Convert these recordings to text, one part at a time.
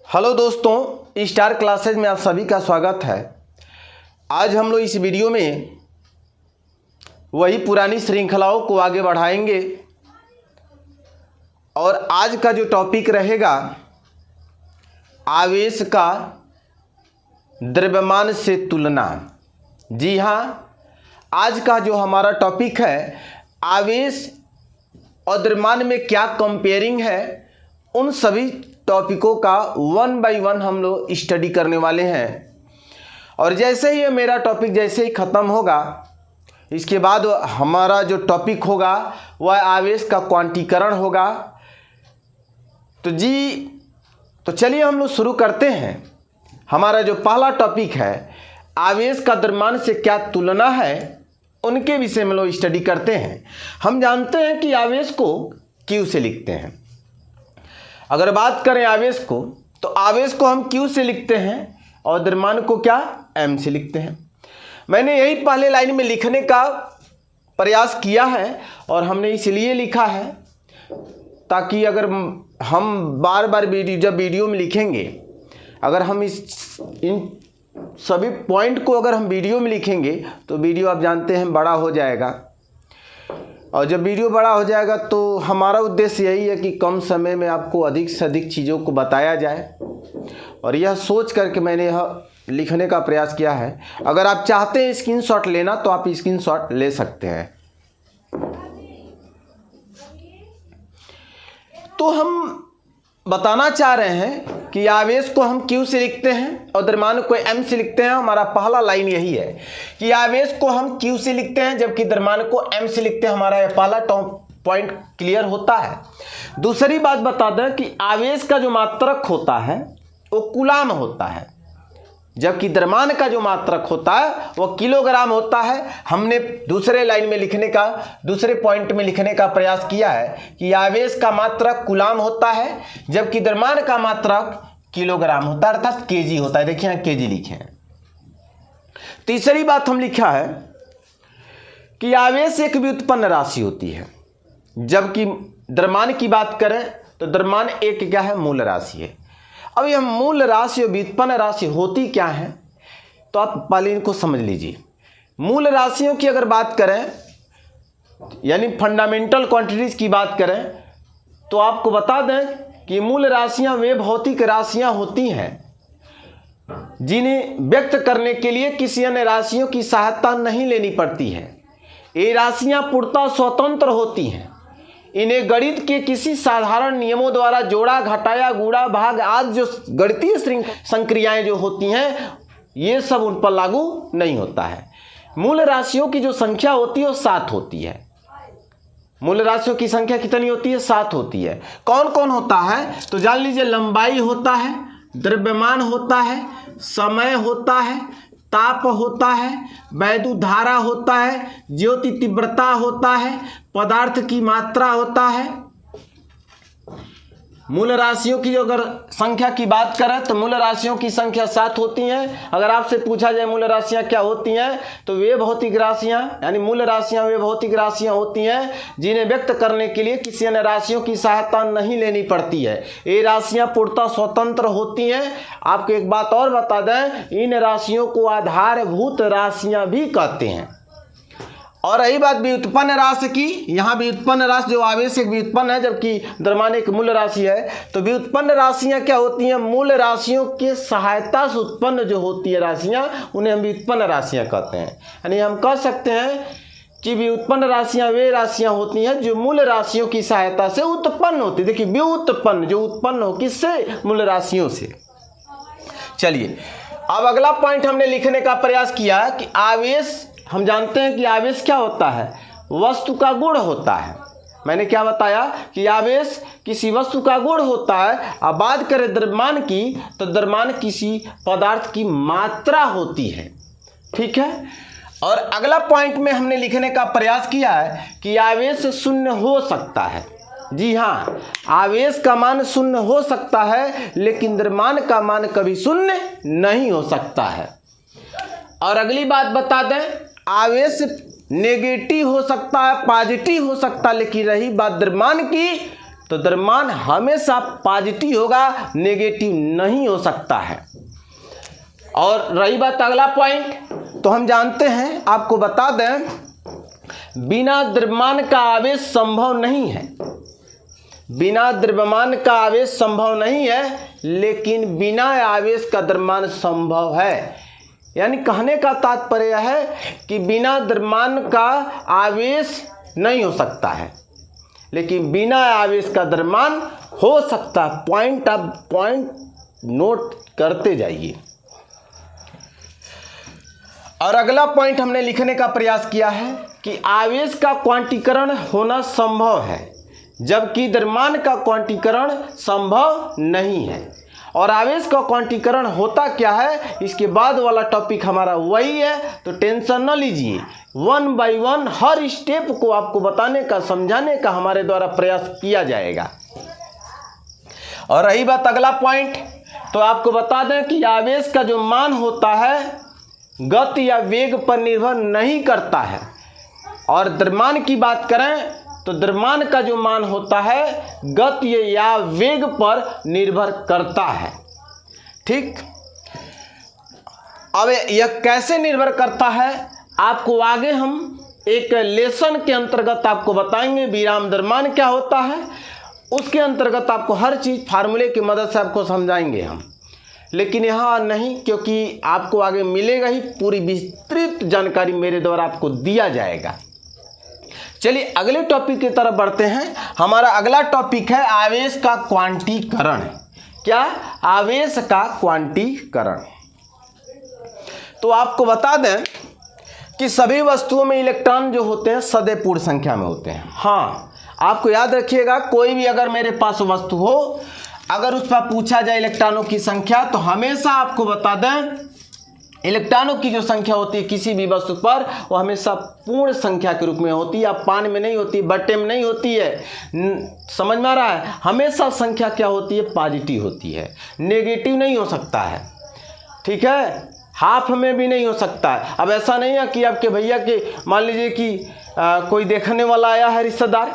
Hello दोस्तों, star classes में आप सभी का स्वागत है। आज हम लोग इस वीडियो में वही पुरानी श्रृंखलाओं को आगे बढ़ाएंगे और आज का जो टॉपिक रहेगा आवेश का द्रव्यमान से तुलना। जी हाँ, आज का जो हमारा टॉपिक है आवेश और द्रव्यमान में क्या कंपेयरिंग है, उन सभी टॉपिकों का वन बाय वन हम लोग स्टडी करने वाले हैं। और जैसे ही मेरा टॉपिक जैसे ही ख़त्म होगा, इसके बाद हमारा जो टॉपिक होगा वह आवेश का क्वांटीकरण होगा। तो चलिए हम लोग शुरू करते हैं। हमारा जो पहला टॉपिक है आवेश का द्रव्यमान से क्या तुलना है, उनके विषय में लोग स्टडी करते हैं। हम जानते हैं कि आवेश को Q से लिखते हैं। अगर बात करें आवेश को, तो आवेश को हम Q से लिखते हैं और द्रव्यमान को क्या M से लिखते हैं। मैंने यही पहले लाइन में लिखने का प्रयास किया है और हमने इसलिए लिखा है ताकि अगर हम बार बार जब वीडियो में लिखेंगे, अगर हम इन सभी पॉइंट को अगर हम वीडियो में लिखेंगे तो वीडियो आप जानते हैं बड़ा हो जाएगा। और जब वीडियो बड़ा हो जाएगा तो हमारा उद्देश्य यही है कि कम समय में आपको अधिक से अधिक चीज़ों को बताया जाए, और यह सोच करके मैंने यह लिखने का प्रयास किया है। अगर आप चाहते हैं स्क्रीनशॉट लेना तो आप स्क्रीनशॉट ले सकते हैं। तो हम बताना चाह रहे हैं कि आवेश को हम Q से लिखते हैं और द्रव्यमान को M से लिखते हैं। हमारा पहला लाइन यही है कि आवेश को हम Q से लिखते हैं जबकि द्रव्यमान को M से लिखते हैं। हमारा यह पहला पॉइंट क्लियर होता है। दूसरी बात बता दें कि आवेश का जो मात्रक होता है वो कूलाम होता है, जबकि द्रव्यमान का जो मात्रक होता है वह किलोग्राम होता है। हमने दूसरे लाइन में लिखने का, दूसरे पॉइंट में लिखने का प्रयास किया है कि आवेश का मात्रक कूलाम होता है जबकि द्रव्यमान का मात्रक किलोग्राम होता है, अर्थात केजी होता है। देखिए यहाँ केजी लिखे हैं। तीसरी बात हम लिखा है कि आवेश एक व्युत्पन्न राशि होती है, जबकि द्रव्यमान की बात करें तो द्रव्यमान एक क्या है, मूल राशि है। अब यह मूल राशि और व्युत्पन्न राशि होती क्या है, तो आप पहले इनको समझ लीजिए। मूल राशियों की अगर बात करें, यानी फंडामेंटल क्वांटिटीज की बात करें, तो आपको बता दें कि मूल राशियां वे भौतिक राशियां होती हैं जिन्हें व्यक्त करने के लिए किसी अन्य राशियों की सहायता नहीं लेनी पड़ती है। ये राशियां पूर्णतः स्वतंत्र होती हैं। इन्हें गणित के किसी साधारण नियमों द्वारा जोड़ा, घटाया, गुणा, भाग आदि जो गणितीय संक्रियाएं जो होती हैं, ये सब उन पर लागू नहीं होता है। मूल राशियों की जो संख्या होती है वो 7 होती है। मूल राशियों की संख्या कितनी होती है? 7 होती है। कौन कौन होता है तो जान लीजिए। लंबाई होता है, द्रव्यमान होता है, समय होता है, ताप होता है, वैद्युत धारा होता है, ज्योति तीव्रता होता है, पदार्थ की मात्रा होता है। मूल राशियों की अगर संख्या की बात करें तो मूल राशियों की संख्या 7 होती हैं। अगर आपसे पूछा जाए मूल राशियां क्या होती हैं, तो वे भौतिक राशियां, यानी मूल राशियां वे भौतिक राशियां होती हैं जिन्हें व्यक्त करने के लिए किसी अन्य राशियों की सहायता नहीं लेनी पड़ती है। ये राशियां पूर्णतः स्वतंत्र होती हैं। आपको एक बात और बता दें, इन राशियों को आधारभूत राशियां भी कहते हैं। और रही बात व्युत्पन्न राशि की, यहाँ व्युत्पन्न राशि जो आवेश एक व्युत्पन्न है जबकि द्रव्यमान एक मूल राशि है। तो व्युत्पन्न राशियाँ क्या होती हैं? मूल राशियों के सहायता से उत्पन्न जो होती है राशियाँ, उन्हें हम व्युत्पन्न राशियाँ कहते हैं। यानी हम कह सकते हैं कि व्युत्पन्न राशियाँ वे राशियाँ होती हैं जो मूल राशियों की सहायता से उत्पन्न होती है। देखिए व्युत्पन्न, जो उत्पन्न हो किससे? मूल राशियों से। चलिए अब अगला पॉइंट हमने लिखने का प्रयास किया कि आवेश, हम जानते हैं कि आवेश क्या होता है? वस्तु का गुण होता है। मैंने क्या बताया कि आवेश किसी वस्तु का गुण होता है। अब बात करें द्रव्यमान की, तो द्रव्यमान किसी पदार्थ की मात्रा होती है। ठीक है। और अगला पॉइंट में हमने लिखने का प्रयास किया है कि आवेश शून्य हो सकता है। जी हाँ, आवेश का मान शून्य हो सकता है, लेकिन द्रव्यमान का मान कभी शून्य नहीं हो सकता है। और अगली बात बता दें, आवेश नेगेटिव हो सकता है, पॉजिटिव हो सकता है, लेकिन रही बात द्रव्यमान की, तो द्रव्यमान हमेशा पॉजिटिव होगा, नेगेटिव नहीं हो सकता है। और रही बात अगला पॉइंट, तो हम जानते हैं, आपको बता दें, बिना द्रव्यमान का आवेश संभव नहीं है। बिना द्रव्यमान का आवेश संभव नहीं है, लेकिन बिना आवेश का द्रव्यमान संभव है। यानी कहने का तात्पर्य है कि बिना द्रव्यमान का आवेश नहीं हो सकता है, लेकिन बिना आवेश का द्रव्यमान हो सकता है। पॉइंट नोट करते जाइए। और अगला पॉइंट हमने लिखने का प्रयास किया है कि आवेश का क्वांटीकरण होना संभव है, जबकि द्रव्यमान का क्वांटीकरण संभव नहीं है। और आवेश का क्वांटीकरण होता क्या है, इसके बाद वाला टॉपिक हमारा वही है, तो टेंशन न लीजिए। 1 बाय 1 हर स्टेप को आपको बताने का, समझाने का हमारे द्वारा प्रयास किया जाएगा। और रही बात अगला पॉइंट, तो आपको बता दें कि आवेश का जो मान होता है गति या वेग पर निर्भर नहीं करता है। और द्रव्यमान की बात करें तो द्रव्यमान का जो मान होता है गति या वेग पर निर्भर करता है। ठीक, अब यह कैसे निर्भर करता है आपको आगे हम एक लेसन के अंतर्गत आपको बताएंगे। विराम द्रव्यमान क्या होता है, उसके अंतर्गत आपको हर चीज़ फार्मूले की मदद से आपको समझाएंगे हम। लेकिन यहाँ नहीं, क्योंकि आपको आगे मिलेगा ही, पूरी विस्तृत जानकारी मेरे द्वारा आपको दिया जाएगा। चलिए अगले टॉपिक की तरफ बढ़ते हैं। हमारा अगला टॉपिक है आवेश का क्वांटीकरण। क्या? आवेश का क्वांटीकरण। तो आपको बता दें कि सभी वस्तुओं में इलेक्ट्रॉन जो होते हैं सदैव पूर्ण संख्या में होते हैं। हाँ, आपको याद रखिएगा, कोई भी अगर मेरे पास वस्तु हो, अगर उस पर पूछा जाए इलेक्ट्रॉनों की संख्या, तो हमेशा आपको बता दें इलेक्ट्रॉनों की जो संख्या होती है किसी भी वस्तु पर, वो हमेशा पूर्ण संख्या के रूप में होती है। अब पान में नहीं होती, बट्टे में नहीं होती है, समझ में आ रहा है। हमेशा संख्या क्या होती है, पॉजिटिव होती है, नेगेटिव नहीं हो सकता है। ठीक है, हाफ में भी नहीं हो सकता है। अब ऐसा नहीं है कि आपके भैया के, मान लीजिए कि कोई देखने वाला आया है रिश्तेदार,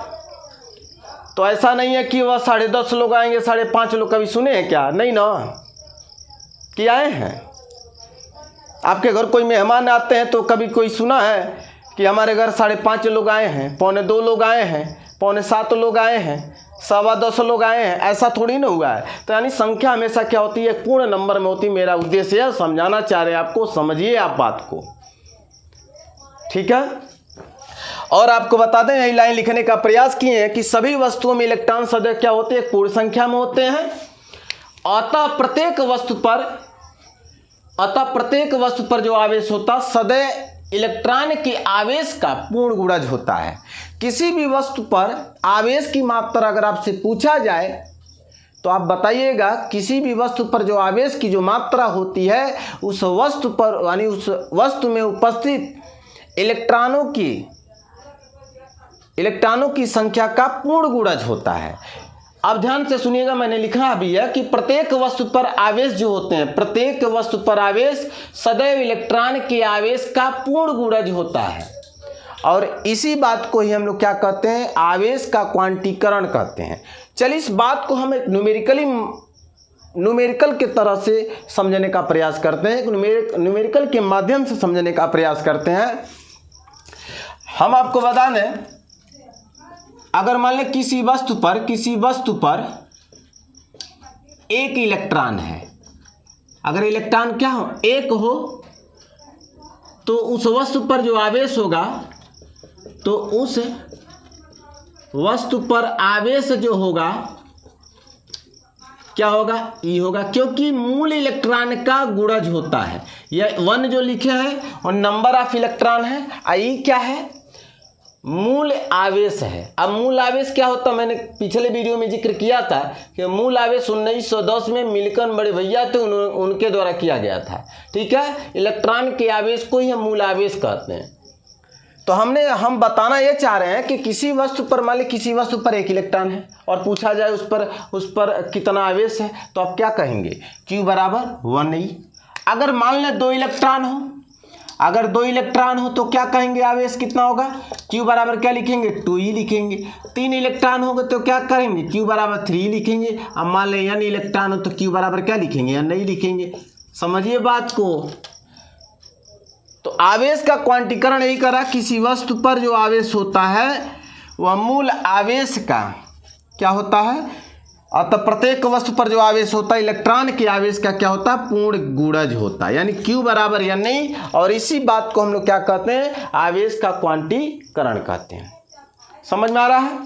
तो ऐसा नहीं है कि वह 10.5 लोग आएंगे, 5.5 लोग। कभी सुने हैं क्या? नहीं ना, कि आए हैं। आपके घर कोई मेहमान आते हैं तो कभी कोई सुना है कि हमारे घर 5.5 लोग आए हैं, 2.25 लोग आए हैं, 7.25 लोग आए हैं, 10.25 लोग आए हैं? ऐसा थोड़ी ना हुआ है। तो यानी संख्या हमेशा क्या होती है, पूर्ण नंबर में होती है। मेरा उद्देश्य है समझाना चाह रहे हैं आपको, समझिए आप बात को। ठीक है, और आपको बता दें यही लाइन लिखने का प्रयास किए हैं कि सभी वस्तुओं में इलेक्ट्रॉन सदैव क्या होते हैं, पूर्ण संख्या में होते हैं। अतः प्रत्येक वस्तु पर जो आवेश होता सदैव इलेक्ट्रॉन के आवेश का पूर्ण गुणज होता है। किसी भी वस्तु पर आवेश की मात्रा अगर आपसे पूछा जाए तो आप बताइएगा, किसी भी वस्तु पर जो आवेश की जो मात्रा होती है उस वस्तु पर, यानी उस वस्तु में उपस्थित इलेक्ट्रॉनों की संख्या का पूर्ण गुणज होता है। अब ध्यान से सुनिएगा, मैंने लिखा भी है कि प्रत्येक वस्तु पर आवेश जो होते हैं, प्रत्येक वस्तु पर आवेश सदैव इलेक्ट्रॉन के आवेश का पूर्ण गुणज होता है। और इसी बात को ही हम लोग क्या कहते हैं, आवेश का क्वांटीकरण कहते हैं। चलिए इस बात को हम एक न्यूमेरिकल के तरह से समझने का प्रयास करते हैं, न्यूमेरिकल के माध्यम से समझने का प्रयास करते हैं। हम आपको बता दें, अगर मान लें किसी वस्तु पर एक इलेक्ट्रॉन है, अगर इलेक्ट्रॉन क्या हो, एक हो, तो उस वस्तु पर जो आवेश होगा, तो उस वस्तु पर आवेश जो होगा क्या होगा, ई होगा, क्योंकि मूल इलेक्ट्रॉन का गुणज होता है। यह 1 जो लिखे हैं और नंबर ऑफ इलेक्ट्रॉन है, आई क्या है, मूल आवेश है। अब मूल आवेश क्या होता है, मैंने पिछले वीडियो में जिक्र किया था कि मूल आवेश 1910 में मिल्टन बड़े भैया थे, उनके द्वारा किया गया था। ठीक है, इलेक्ट्रॉन के आवेश को ही हम मूल आवेश कहते हैं। तो हम बताना ये चाह रहे हैं कि किसी वस्तु पर, मान ली किसी वस्तु पर एक इलेक्ट्रॉन है और पूछा जाए उस पर कितना आवेश है, तो आप क्या कहेंगे, Q बराबर 1E। अगर मान लें 2 इलेक्ट्रॉन हो, अगर 2 इलेक्ट्रॉन हो तो क्या कहेंगे, आवेश कितना होगा, Q बराबर क्या लिखेंगे, 2E लिखेंगे। 3 इलेक्ट्रॉन होंगे तो क्या करेंगे, Q बराबर 3 लिखेंगे। अब मान लें N इलेक्ट्रॉन हो तो Q बराबर क्या लिखेंगे, N नहीं लिखेंगे। समझिए बात को। तो आवेश का क्वांटीकरण यही करा, किसी वस्तु पर जो आवेश होता है वह मूल आवेश का क्या होता है, अतः प्रत्येक वस्तु पर जो आवेश होता है इलेक्ट्रॉन के आवेश का क्या होता है, पूर्ण गुणज होता है, यानी Q बराबर या नहीं। और इसी बात को हम लोग क्या कहते हैं, आवेश का क्वांटीकरण कहते हैं। समझ में आ रहा है।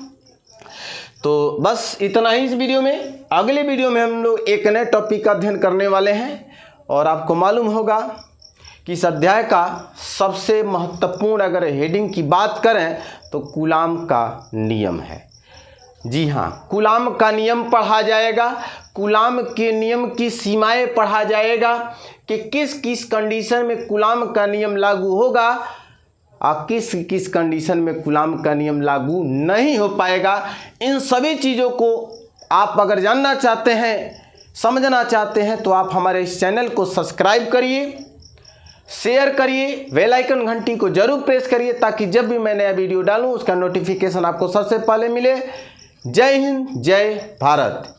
तो बस इतना ही इस वीडियो में। अगले वीडियो में हम लोग एक नए टॉपिक का अध्ययन करने वाले हैं और आपको मालूम होगा कि इस अध्याय का सबसे महत्वपूर्ण अगर हेडिंग की बात करें तो कूलाम का नियम है। जी हाँ, कूलाम का नियम पढ़ा जाएगा। कूलाम के नियम की सीमाएं पढ़ा जाएगा कि किस किस कंडीशन में कूलाम का नियम लागू होगा और किस किस कंडीशन में कूलाम का नियम लागू नहीं हो पाएगा। इन सभी चीज़ों को आप अगर जानना चाहते हैं, समझना चाहते हैं तो आप हमारे इस चैनल को सब्सक्राइब करिए, शेयर करिए, बेल आइकन घंटी को जरूर प्रेस करिए ताकि जब भी मैं नया वीडियो डालूं उसका नोटिफिकेशन आपको सबसे पहले मिले। जय हिंद, जय भारत।